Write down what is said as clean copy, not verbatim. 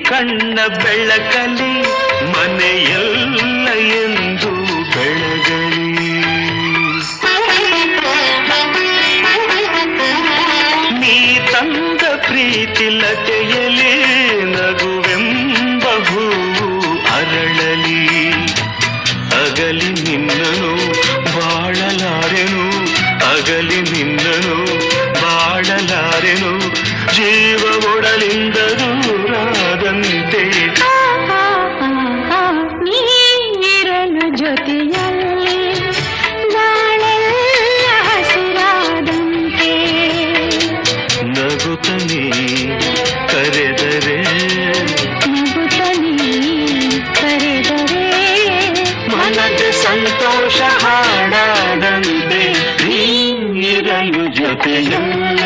ಕಣ್ಣ ಬೆಳಕಲಿ ಮನೆಯೆಲ್ಲ ಎಂದು ಬೆಳಗಲಿ. ನೀ ತಂದ ಪ್ರೀತಿ ಲತೆಯಲಿ ನಗುವೆಂಬ ಹೂವು ಅರಳಲಿ. ಅಗಲಿ ನಿನ್ನನು ಬಾಳಲಾರೆನು, ಅಗಲಿ ನಿನ್ನನು ಬಾಳಲಾರೆನು, ಜೀವ ಒಡಲಿಂದ ದೂರಾದಂತೆ. ನೀರಲು ಜೊತೆಯಲ್ಲಿ ನಾಳೆಲ್ಲ ಹಸಿರಾದಂತೆ. ನಗುತ್ತನೇ